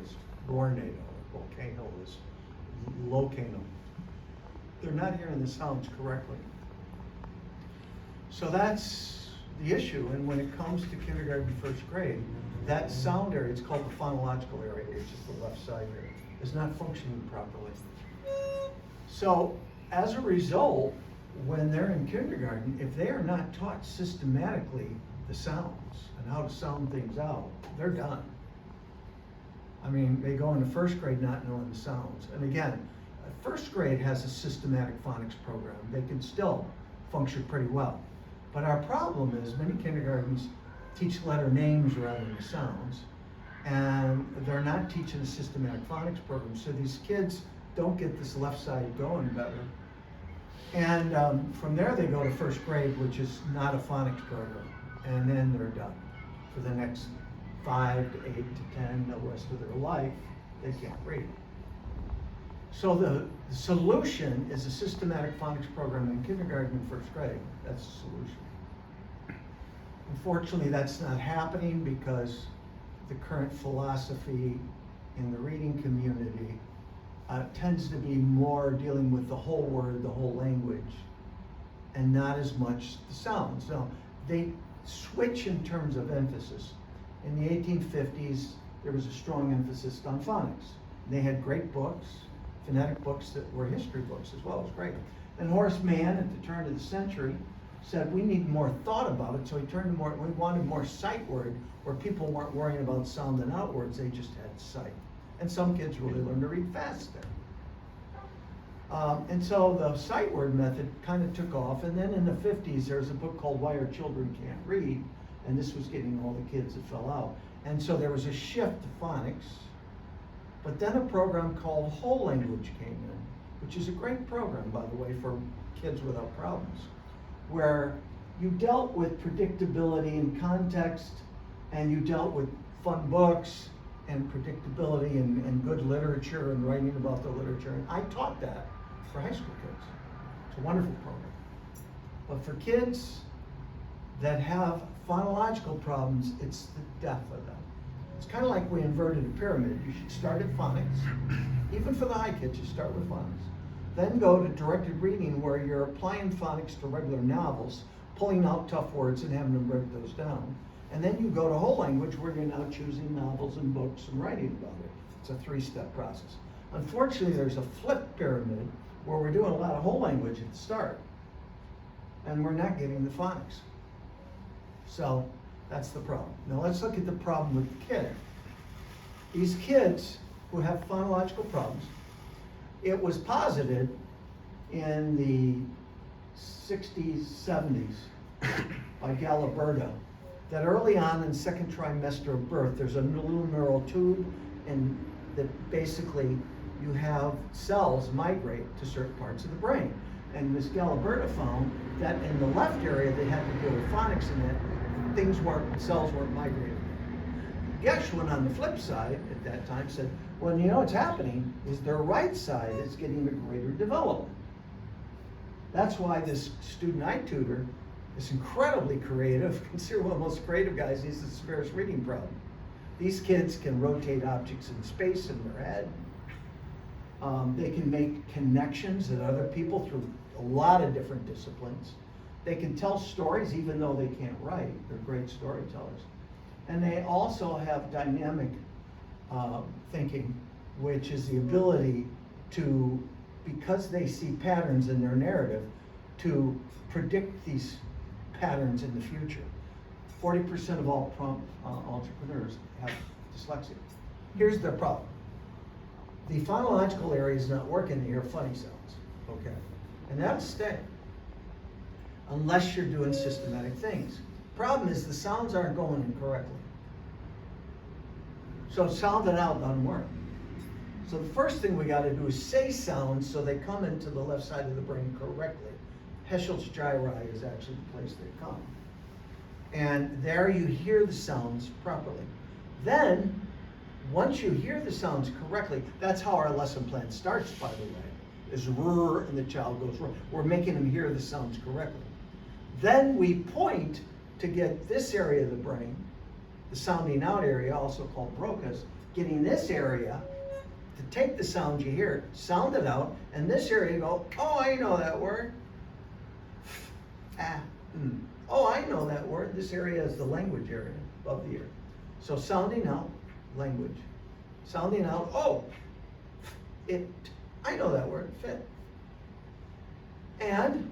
is tornado, volcano is locano. They're not hearing the sounds correctly. So that's the issue, and when it comes to kindergarten, first grade, that sound area, it's called the phonological area, which is the left side here, is not functioning properly. So as a result, when they're in kindergarten, if they are not taught systematically the sounds and how to sound things out, they're done. I mean, they go into first grade not knowing the sounds. And again, first grade has a systematic phonics program. They can still function pretty well. But our problem is many kindergartens teach letter names rather than the sounds, and they're not teaching a systematic phonics program. So these kids don't get this left side going better. And from there they go to first grade, which is not a phonics program. And then they're done. For the next 5 to 8 to 10, the rest of their life, they can't read. So the solution is a systematic phonics program in kindergarten and first grade. That's the solution. Unfortunately, that's not happening because the current philosophy in the reading community tends to be more dealing with the whole word, the whole language, and not as much the sounds. Now, they switch in terms of emphasis. In the 1850s, there was a strong emphasis on phonics. They had great books, phonetic books that were history books as well. It was great. And Horace Mann, at the turn of the century, said we need more thought about it, so he turned to more, we wanted more sight word, where people weren't worrying about sound and outwards, they just had sight. And some kids really learned to read faster. And so the sight word method kind of took off, and then in the 50s there was a book called Why Our Children Can't Read, and this was getting all the kids that fell out. And so there was a shift to phonics, but then a program called Whole Language came in, which is a great program, by the way, for kids without problems, where you dealt with predictability and context, and you dealt with fun books and predictability and good literature and writing about the literature. And I taught that for high school kids. It's a wonderful program. But for kids that have phonological problems, it's the death of them. It's kind of like we inverted a pyramid. You should start at phonics. Even for the high kids, you start with phonics. Then go to directed reading, where you're applying phonics to regular novels, pulling out tough words and having them break those down. And then you go to whole language, where you're now choosing novels and books and writing about it. It's a 3-step process. Unfortunately, there's a flipped pyramid where we're doing a lot of whole language at the start, and we're not getting the phonics. So that's the problem. Now let's look at the problem with the kid. These kids who have phonological problems, it was posited in the 60s, 70s by Galiberto that early on in second trimester of birth, there's a little neural tube, and that basically you have cells migrate to certain parts of the brain. And Ms. Galiberto found that in the left area, they had to deal with phonics in it, cells weren't migrating. Geschwin on the flip side at that time said, well, you know what's happening is their right side is getting a greater development. That's why this student I tutor is incredibly creative, considered one of the most creative guys. He's the severest reading problem. These kids can rotate objects in space in their head. They can make connections with other people through a lot of different disciplines. They can tell stories even though they can't write. They're great storytellers. And they also have dynamic thinking, which is the ability to, because they see patterns in their narrative, to predict these patterns in the future. 40% of all prompt entrepreneurs have dyslexia. Here's their problem. The phonological area is not working, they hear funny sounds, okay? And that'll stay, unless you're doing systematic things. Problem is the sounds aren't going in correctly. So sounding out doesn't work. So the first thing we gotta do is say sounds so they come into the left side of the brain correctly. Heschel's gyri is actually the place they come. And there you hear the sounds properly. Then, once you hear the sounds correctly, that's how our lesson plan starts, by the way, is rrr, and the child goes rrr. We're making them hear the sounds correctly. Then we point to get this area of the brain, the sounding out area, also called Broca's, getting this area to take the sound you hear, sound it out, and this area go, oh, I know that word. Oh, I know that word. This area is the language area above the ear. So sounding out, language. Sounding out, oh, I know that word, fit. And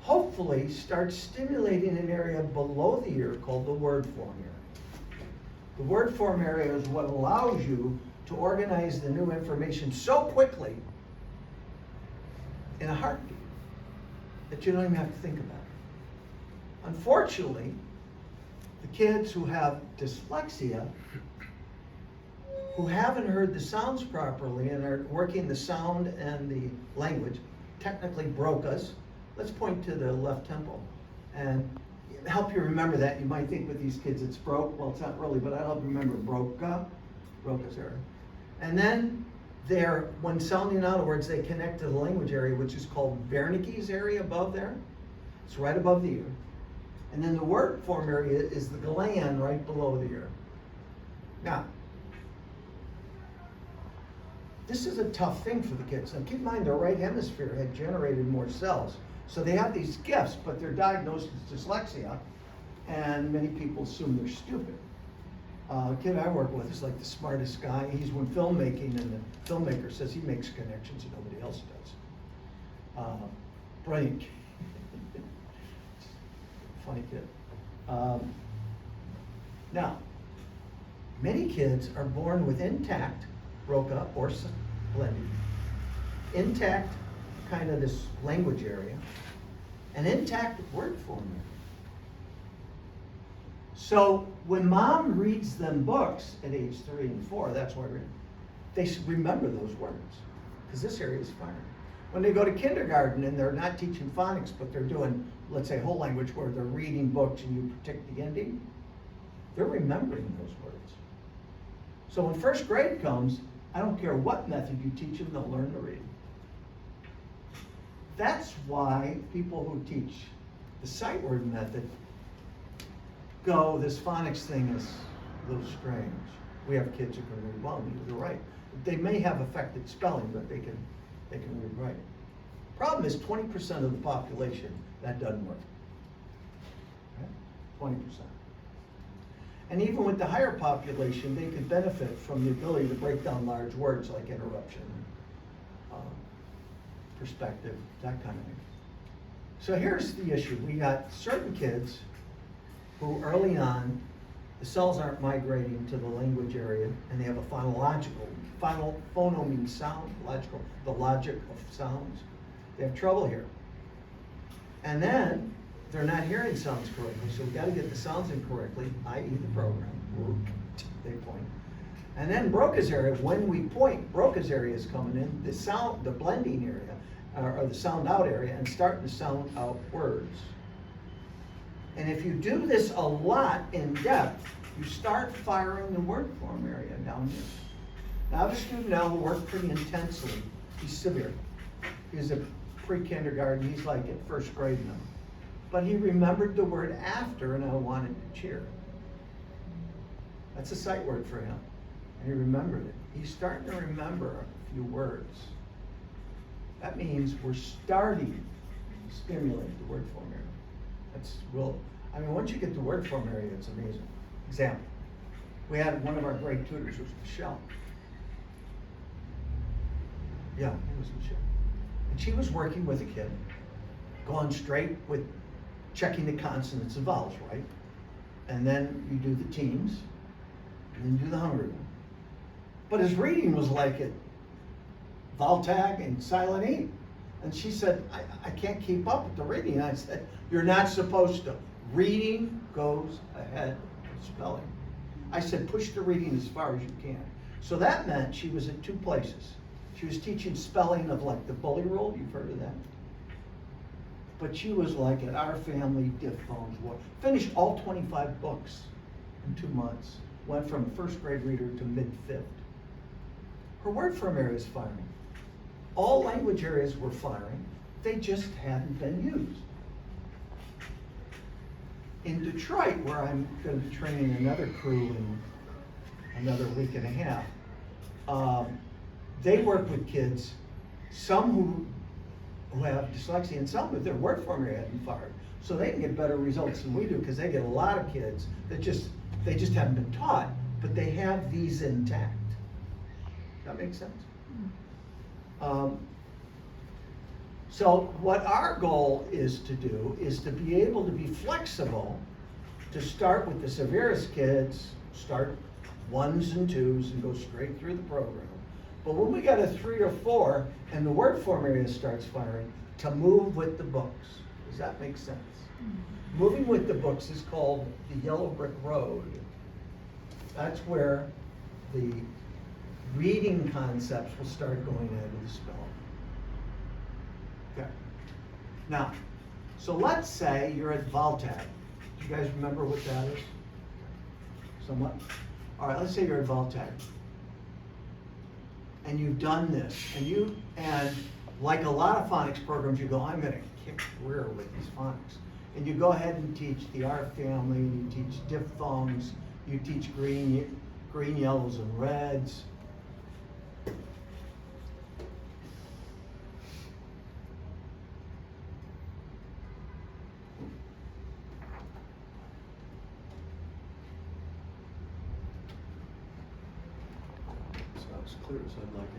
hopefully start stimulating an area below the ear called the word form area. The word form area is what allows you to organize the new information so quickly in a heartbeat that you don't even have to think about it. Unfortunately, the kids who have dyslexia, who haven't heard the sounds properly and are working the sound and the language, technically broca's. Let's point to the left temple and help you remember that. You might think with these kids it's broke. Well, it's not really, but I'll help you remember broca's area. And then when sounding out words, they connect to the language area, which is called Wernicke's area above there. It's right above the ear. And then the word form area is the gland right below the ear. Now, this is a tough thing for the kids. Now keep in mind their right hemisphere had generated more cells. So they have these gifts, but they're diagnosed as dyslexia, and many people assume they're stupid. A kid I work with is like the smartest guy. He's when filmmaking, and the filmmaker says he makes connections that nobody else does. Brilliant kid. Funny kid. Now, many kids are born with intact broca or blended, intact kind of this language area, and intact word form area. So when mom reads them books at age 3 and 4, that's why they should remember those words, because this area is firing. When they go to kindergarten and they're not teaching phonics, but they're doing, let's say, whole language, where they're reading books and you predict the ending, they're remembering those words. So when first grade comes, I don't care what method you teach them, they'll learn to read. That's why people who teach the sight word method go, this phonics thing is a little strange. We have kids who can read well, they're right. They may have affected spelling, but they can read right. Problem is 20% of the population, that doesn't work. Okay? 20%. And even with the higher population, they could benefit from the ability to break down large words like interruption, perspective, that kind of thing. So here's the issue. We got certain kids who early on, the cells aren't migrating to the language area, and they have a phono means sound, logical, the logic of sounds. They have trouble here. And then they're not hearing sounds correctly, so we've got to get the sounds in correctly, i.e. the program. They point. And then Broca's area, when we point, Broca's area is coming in, the blending area, or the sound out area, and starting to sound out words. And if you do this a lot in depth, you start firing the word form area down here. Now, I have a student now who worked pretty intensely. He's severe. He's a pre-kindergarten. He's like at first grade now. But he remembered the word after, and I wanted to cheer. That's a sight word for him. And he remembered it. He's starting to remember a few words. That means we're starting to stimulate the word form area. That's real. I mean, once you get the word form area, it's amazing. Example. We had one of our great tutors was Michelle. Yeah, it was Michelle. And she was working with a kid, going straight with checking the consonants and vowels, right? And then you do the teams, and then you do the hungry one. But his reading was like it, vowel tag and silent E. And she said, I can't keep up with the reading. And I said, you're not supposed to. Reading goes ahead of spelling. I said, push the reading as far as you can. So that meant she was at 2 places. She was teaching spelling of like the bully rule, you've heard of that? But she was like at our family diphthongs. Finished all 25 books in 2 months. Went from first grade reader to mid-5th. Her word form area is firing. All language areas were firing. They just hadn't been used. In Detroit, where I'm going to be training another crew in another week and a half. They work with kids, some who have dyslexia and some with their word formula hadn't fired. So they can get better results than we do because they get a lot of kids that they just haven't been taught, but they have these intact. That makes sense? So what our goal is to do is to be able to be flexible, to start with the severest kids, start 1s and 2s and go straight through the program. But when we got a 3 or 4 and the word form area starts firing, to move with the books. Does that make sense? Moving with the books is called the yellow brick road. That's where the reading concepts will start going into the spelling. Okay. Now, so let's say you're at Voltag. Do you guys remember what that is? Somewhat? All right, let's say you're at Voltag. And you've done this, and like a lot of phonics programs, you go, I'm gonna kick rear with these phonics. And you go ahead and teach the R family, you teach diphthongs, you teach green, yellows, and reds. So that was clear as I'd like it.